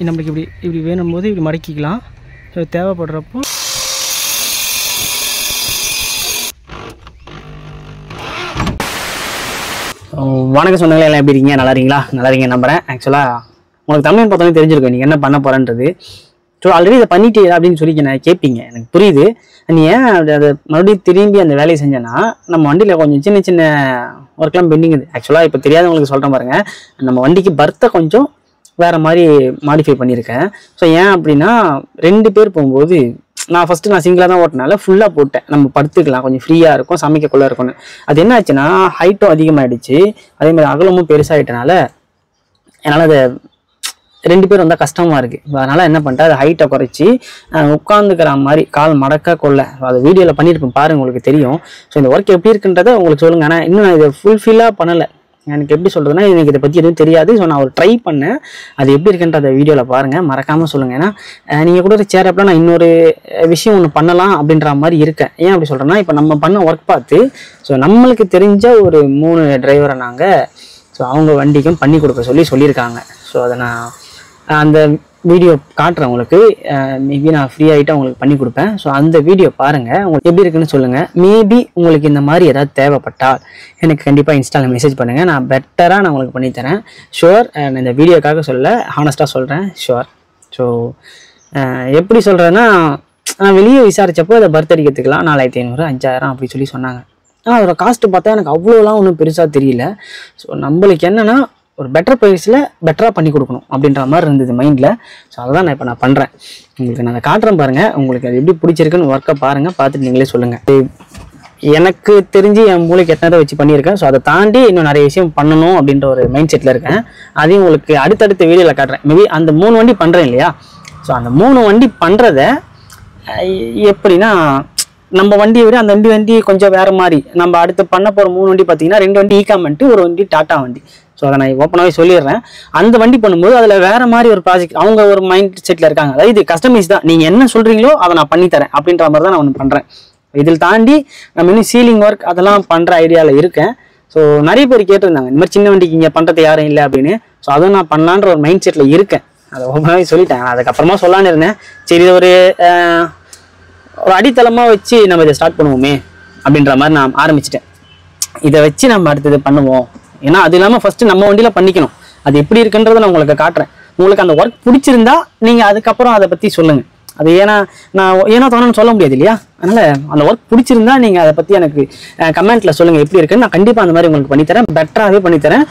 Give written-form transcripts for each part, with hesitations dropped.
நம்மளுக்கு இப்படி வேணும்போது இப்படி மடக்கிக்கலாம். ஸோ தேவைப்படுறப்போ வணக்கம் சொந்தங்களே, எல்லாம் எப்படி இருக்கீங்க? நல்லா இருக்கீங்க நம்புகிறேன். ஆக்சுவலாக உங்களுக்கு தமிழ் பார்த்தோன்னே தெரிஞ்சிருக்கும் நீங்கள் என்ன பண்ண போகிறேன்றது. ஸோ ஆல்ரெடி இதை பண்ணிட்டு அப்படின்னு சொல்லி நான் கேட்பீங்க, எனக்கு புரியுது. நீ ஏன் அதை மறுபடியும் திரும்பி அந்த வேலையை செஞ்சேன்னா, நம்ம வண்டியில் கொஞ்சம் சின்ன சின்ன ஒர்க்லாம் பெண்டிங்குது. ஆக்சுவலாக இப்போ தெரியாதவங்களுக்கு சொல்கிறேன் பாருங்கள், நம்ம வண்டிக்கு பர்த்தை கொஞ்சம் வேறு மாதிரி மாடிஃபை பண்ணியிருக்கேன். ஸோ ஏன் அப்படின்னா 2 பேர் போகும்போது நான் சிங்கிளாக தான் ஓட்டினால ஃபுல்லாக போட்டேன். நம்ம படுத்துக்கலாம், கொஞ்சம் ஃப்ரீயாக இருக்கும், சமைக்கக்குள்ளே இருக்கும்னு. அது என்ன ஆச்சுன்னா ஹைட்டும் அதிகமாகிடுச்சு, அதேமாதிரி அகலமும் பெருசாகிட்டனால என்னால் அதை 2 பேர் வந்தால் கஷ்டமாக இருக்குது. அதனால் என்ன பண்ணிட்டேன், அதை ஹைட்டை குறைச்சி உட்காந்துக்கிற மாதிரி கால் மடக்க கொள்ள அதை வீடியோவில் பண்ணியிருப்பேன் பாருங்கள், உங்களுக்கு தெரியும். ஸோ இந்த ஒர்க் எப்படி இருக்குன்றதை உங்களுக்கு சொல்லுங்கள். ஆனால் இன்னும் நான் இதை ஃபுல்ஃபில்லாக பண்ணலை. எனக்கு எப்படி சொல்கிறதுனா, எனக்கு இதை பற்றி எதுவும் தெரியாது. ஸோ நான் ஒரு ட்ரை பண்ணேன், அது எப்படி இருக்குன்றத வீடியோவில் பாருங்கள், மறக்காமல் சொல்லுங்கள். ஏன்னா நீங்கள் கூட ஒரு சேரப்பில் நான் இன்னொரு விஷயம் ஒன்று பண்ணலாம் அப்படின்ற மாதிரி இருக்கேன். ஏன் அப்படி சொல்கிறேன்னா, இப்போ நம்ம பண்ண ஒர்க் பார்த்து ஸோ நம்மளுக்கு தெரிஞ்ச ஒரு 3 டிரைவரை நாங்கள் ஸோ அவங்க வண்டிக்கும் பண்ணி கொடுக்க சொல்லியிருக்காங்க. ஸோ அதை நான் அந்த வீடியோ காட்டுறேன் உங்களுக்கு. மேபி நான் ஃப்ரீ ஆகிட்டு அவங்களுக்கு பண்ணி கொடுப்பேன். ஸோ அந்த வீடியோ பாருங்கள், உங்களுக்கு எப்படி இருக்குன்னு சொல்லுங்கள். மேபி உங்களுக்கு இந்த மாதிரி ஏதாவது தேவைப்பட்டால் எனக்கு கண்டிப்பாக இன்ஸ்டாவில் மெசேஜ் பண்ணுங்கள், நான் பெட்டராக நான் உங்களுக்கு பண்ணித்தரேன். ஷுவர். நான் இந்த வீடியோக்காக சொல்ல, ஹானஸ்ட்டாக சொல்கிறேன், ஷுவர். ஸோ எப்படி சொல்கிறேன்னா, நான் வெளியே விசாரித்தப்போ அதை பர்த் அடிக்கிறதுக்கெலாம் 4500 5000 அப்படி சொல்லி சொன்னாங்க. ஆனால் அதோட காஸ்ட்டு பார்த்தா எனக்கு அவ்வளோலாம் ஒன்றும் பெருசாக தெரியல. ஸோ நம்மளுக்கு என்னென்னா ஒரு பெட்டர் ப்ரைஸில் பெட்டராக பண்ணி கொடுக்கணும் அப்படின்ற மாதிரி இருந்தது மைண்டில். ஸோ அதை தான் நான் பண்ணுறேன். உங்களுக்கு நான் அதை காட்டுறேன் பாருங்கள், உங்களுக்கு அது எப்படி பிடிச்சிருக்குன்னு ஒர்க்கை பாருங்கள், பார்த்துட்டு நீங்களே சொல்லுங்கள். எனக்கு தெரிஞ்சு என் மூளைக்கு எத்தனை வச்சு பண்ணியிருக்கேன். ஸோ அதை தாண்டி இன்னும் நிறைய விஷயம் பண்ணணும் அப்படின்ற ஒரு மைண்ட் செட்டில் இருக்கேன். அதையும் உங்களுக்கு அடுத்தடுத்த வீடியோவில் காட்டுறேன். மேபி அந்த 3 வண்டி பண்ணுறேன் இல்லையா, ஸோ அந்த 3 வண்டி பண்ணுறத எப்படின்னா, நம்ம வண்டியை விட அந்த 2 வண்டி கொஞ்சம் வேறு மாதிரி. நம்ம அடுத்து பண்ண போகிற 3 வண்டி பார்த்தீங்கன்னா 2 வண்டி ஈகாமெண்ட்டு, ஒரு வண்டி டாட்டா வண்டி. ஸோ அதை நான் ஓப்பனாகவே சொல்லிடுறேன். அந்த வண்டி பண்ணும்போது அதில் வேறு மாதிரி ஒரு ப்ராஜெக்ட், அவங்க ஒரு மைண்ட் செட்டில் இருக்காங்க. அதாவது இது கஸ்டமைஸ் தான், நீங்கள் என்ன சொல்கிறீங்களோ அதை நான் பண்ணித்தரேன் அப்படின்ற மாதிரி தான் நான் ஒன்று பண்ணுறேன். இதில் தாண்டி நம்ம இன்னும் சீலிங் ஒர்க் அதெல்லாம் பண்ணுற ஐடியாவில் இருக்கேன். ஸோ நிறைய பேர் கேட்டிருந்தாங்க, இந்த மாதிரி சின்ன வண்டிக்கு இங்கே பண்ணுறது யாரும் இல்லை அப்படின்னு. ஸோ அதை நான் பண்ணலான்ற ஒரு மைண்ட் செட்டில் இருக்கேன். அதை ஓப்பனாகவே சொல்லிட்டேன். அதுக்கப்புறமா சொல்லான்னு இருந்தேன். சரி, ஒரு அடித்தளமாக வச்சு நம்ம இதை ஸ்டார்ட் பண்ணுவோமே அப்படின்ற மாதிரி நான் ஆரம்பிச்சிட்டேன். இதை வச்சு நம்ம அடுத்தது பண்ணுவோம். ஏன்னா அது இல்லாமல் ஃபஸ்ட்டு நம்ம வண்டியில் பண்ணிக்கணும். அது எப்படி இருக்குன்றதை நான் உங்களுக்கு காட்டுறேன். உங்களுக்கு அந்த ஒர்க் பிடிச்சிருந்தா நீங்கள் அதுக்கப்புறம் அதை பற்றி சொல்லுங்கள். அது ஏன்னா தோணுன்னு சொல்ல முடியாது இல்லையா. அதனால் அந்த ஒர்க் பிடிச்சிருந்தா நீங்கள் அதை பற்றி எனக்கு கமெண்ட்டில் சொல்லுங்கள் எப்படி இருக்குன்னு. நான் கண்டிப்பாக அந்த மாதிரி உங்களுக்கு பண்ணித்தரேன், பெட்டராகவே பண்ணித்தரேன்.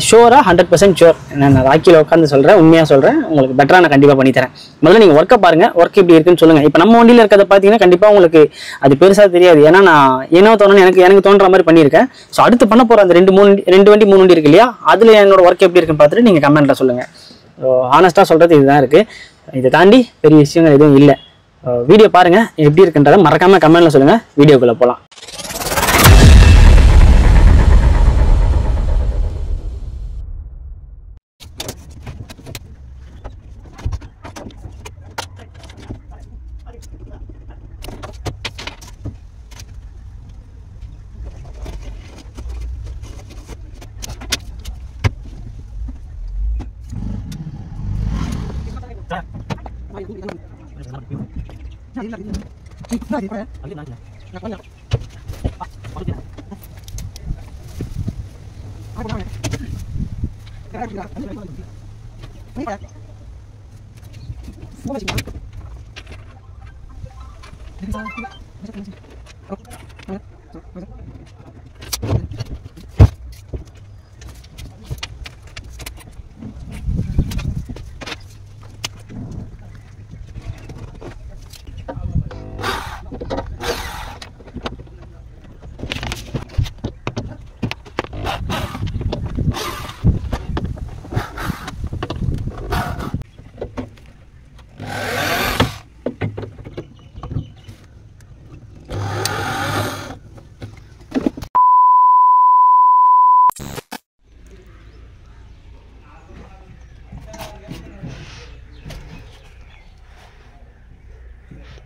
ஷோராக 100% ஷோர். நான் ராக்கியில் உட்காந்து சொல்கிறேன், உண்மையாக சொல்கிறேன், உங்களுக்கு பெட்டராக நான் கண்டிப்பாக பண்ணித்தரேன். முதல்ல நீங்கள் ஒர்க்கை பாருங்கள், ஒர்க் எப்படி இருக்குன்னு சொல்லுங்கள். இப்போ நம்ம வண்டியில் இருக்கிறத பார்த்தீங்கன்னா கண்டிப்பாக உங்களுக்கு அது பெருசாக தெரியாது. ஏன்னா நான் தோணுன்னு எனக்கு தோன்ற மாதிரி பண்ணியிருக்கேன். ஸோ அடுத்து பண்ண போகிற அந்த 2 வண்டி 3 வண்டி இருக்கு இல்லையா, அதில் என்னோட ஒர்க் எப்படி இருக்குன்னு பார்த்துட்டு நீங்கள் கமெண்ட்டில் சொல்லுங்கள். ஹானஸ்ட்டாக சொல்கிறது இதுதான் இருக்குது. இதை தாண்டி பெரிய விஷயங்கள் எதுவும் இல்லை. வீடியோ பாருங்கள், எப்படி இருக்குன்றதை மறக்காமல் கமெண்ட்டில் சொல்லுங்கள். வீடியோக்குள்ளே போகலாம்.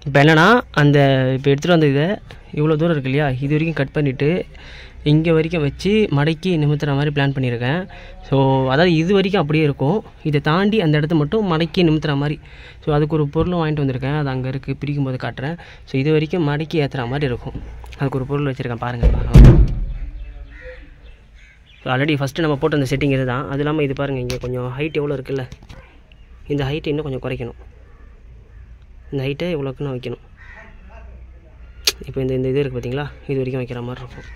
இப்போ என்னென்னா, இப்போ எடுத்துகிட்டு வந்த இதை இவ்வளோ தூரம் இருக்கு இல்லையா, இது வரைக்கும் கட் பண்ணிவிட்டு இங்கே வரைக்கும் வச்சு மடக்கி நிமித்துற மாதிரி பிளான் பண்ணியிருக்கேன். ஸோ அதாவது இது வரைக்கும் அப்படியே இருக்கும், இதை தாண்டி அந்த இடத்த மட்டும் மடக்கி நிமித்துற மாதிரி. ஸோ அதுக்கு ஒரு பொருளும் வாங்கிட்டு வந்திருக்கேன், அது அங்கே இருக்குது, பிரிக்கும் போது காட்டுறேன். ஸோ இது வரைக்கும் மடக்கி ஏற்றுற மாதிரி இருக்கும், அதுக்கு ஒரு பொருள் வச்சுருக்கேன் பாருங்கள். ஸோ ஆல்ரெடி ஃபஸ்ட்டு நம்ம போட்ட அந்த செட்டிங் இது தான். அது இல்லாமல் இது பாருங்கள், இங்கே கொஞ்சம் ஹைட் எவ்வளோ இருக்குல்ல, இந்த ஹைட்டை இன்னும் கொஞ்சம் குறைக்கணும். இந்த ஹைட்டை எவ்வளோக்குன்னு வைக்கணும். இப்போ இந்த இது இருக்குது பார்த்தீங்களா, இது வரைக்கும் வைக்கிற மாதிரி இருக்கும்.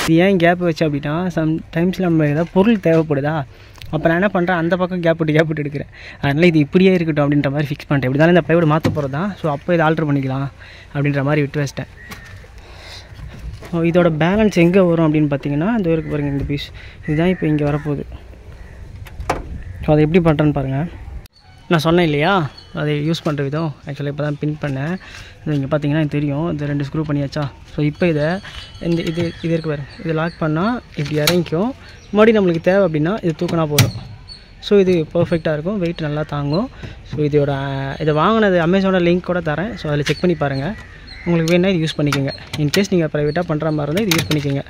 இது ஏன் கேப் வச்சு அப்படின்னா, சம்டைம்ஸில் நம்ம ஏதாவது பொருள் தேவைப்படுதா, அப்போ நான் என்ன பண்ணுறேன், அந்த பக்கம் கேப் விட்டு எடுக்கிறேன். அதனால் இது இப்படியே இருக்கட்டும் அப்படின்ற மாதிரி ஃபிக்ஸ் பண்ணிட்டேன். இப்படி தானே இந்த ப்ளைவுட் மாற்ற போகிறது தான். ஸோ அப்போ இதை ஆல்ட்ரு பண்ணிக்கலாம் அப்படின்ற மாதிரி விட்டு வச்சிட்டேன். ஸோ இதோட பேலன்ஸ் எங்கே வரும் அப்படின்னு பார்த்தீங்கன்னா, இந்த இருக்கு பாருங்கள், இந்த பீஸ் இதுதான் இப்போ இங்கே வரப்போகுது. ஸோ அதை எப்படி பண்ணுறேன்னு பாருங்கள். நான் சொன்னேன் இல்லையா, அதை யூஸ் பண்ணுற விதம் ஆக்சுவலாக இப்போ தான் பின் பண்ணேன். இது இங்கே பார்த்தீங்கன்னா எனக்கு தெரியும், இந்த 2 ஸ்க்ரூ பண்ணியாச்சா. ஸோ இப்போ இதை இது இருக்கு பாரு, இது லாக் பண்ணால் இப்படி இறங்கிக்கும். மறுபடியும் நம்மளுக்கு தேவை அப்படின்னா இது தூக்கினா போதும். ஸோ இது பர்ஃபெக்டாக இருக்கும், வெயிட் நல்லா தாங்கும். ஸோ இதை வாங்கினது அமேசானோட லிங்க் கூட தரேன். ஸோ அதில் செக் பண்ணி பாருங்கள், உங்களுக்கு வேணால் இது யூஸ் பண்ணிக்கோங்க. இன்கேஸ் நீங்கள் ப்ரைவேட்டாக பண்ணுற மாதிரி இருந்தால் இது யூஸ் பண்ணிக்கோங்க.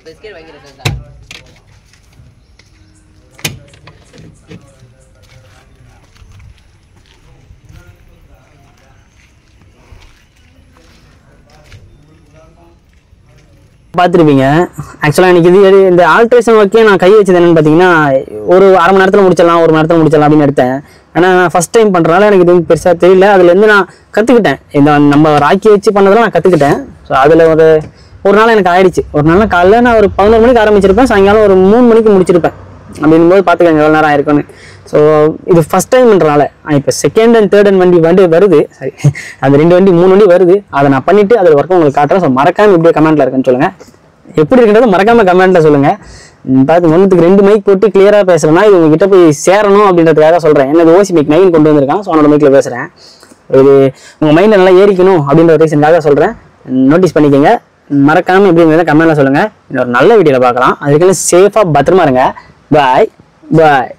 பிஸ்கெட் வாங்கிருக்கேன். பார்த்துருப்பீங்க. ஆக்சுவலாக எனக்கு இது இந்த ஆல்ட்ரேஷன் ஒர்க்கே நான் கை வச்சது என்னென்னு பார்த்தீங்கன்னா, ஒரு அரை மணி நேரத்தில் முடிச்சிடலாம், 1 மணி நேரத்தில் முடிச்சிடலாம் அப்படின்னு எடுத்தேன். ஆனால் நான் ஃபஸ்ட் டைம் பண்ணுறதுனால எனக்கு இது பெருசாக தெரியல. அதுலேருந்து நான் கற்றுக்கிட்டேன், இந்த நம்ம ராக்கி வச்சு பண்ணதெல்லாம் நான் கற்றுக்கிட்டேன். ஸோ அதில் ஒரு நாள் எனக்கு ஆயிடுச்சு. ஒரு நாள் காலையில் நான் ஒரு 11 மணிக்கு ஆரம்பிச்சிருப்பேன், சாயங்காலம் ஒரு 3 மணிக்கு முடிச்சிருப்பேன். அப்படின்போது பார்த்துக்கங்க எவ்வளோ நேரம் ஆயிருக்குன்னு. ஸோ இது ஃபஸ்ட் டைம்ன்றனால இப்போ செகண்ட் அண்ட் தேர்ட் அண்ட் வண்டி வருது, சரி அந்த 2 வண்டி 3 வண்டி வருது, அதை நான் பண்ணிவிட்டு அதில் ஒர்க்கும் உங்களுக்கு காட்டுறேன். ஸோ மறக்காமல் இப்படியே கமெண்ட்டில் இருக்குன்னு சொல்லுங்கள், எப்படி இருக்குன்றது மறக்காமல் கமெண்ட்டில் சொல்லுங்கள். பார்த்து 1க்கு 2 மைக் போட்டு கிளியராக பேசுகிறேன்னா இது உங்ககிட்ட போய் சேரணும் அப்படின்றதுக்காக சொல்கிறேன். என்ன ஓசி மைக் 9 கொண்டு வந்திருக்கான், ஸோ அவனோட மைக்கில் பேசுகிறேன். இது உங்கள் மைண்டில் நல்லா ஏறிக்கணும் அப்படின்ற ஒரு ரீசனுக்காக சொல்கிறேன், நோட்டீஸ் பண்ணிக்கோங்க. மறக்காமல் எப்படி கமெண்ட்டில் சொல்லுங்கள். இன்னொரு நல்ல வீடியோவில் பார்க்கலாம். அதுக்கெல்லாம் சேஃபாக பத்திரமா இருங்க. பாய் பாய்.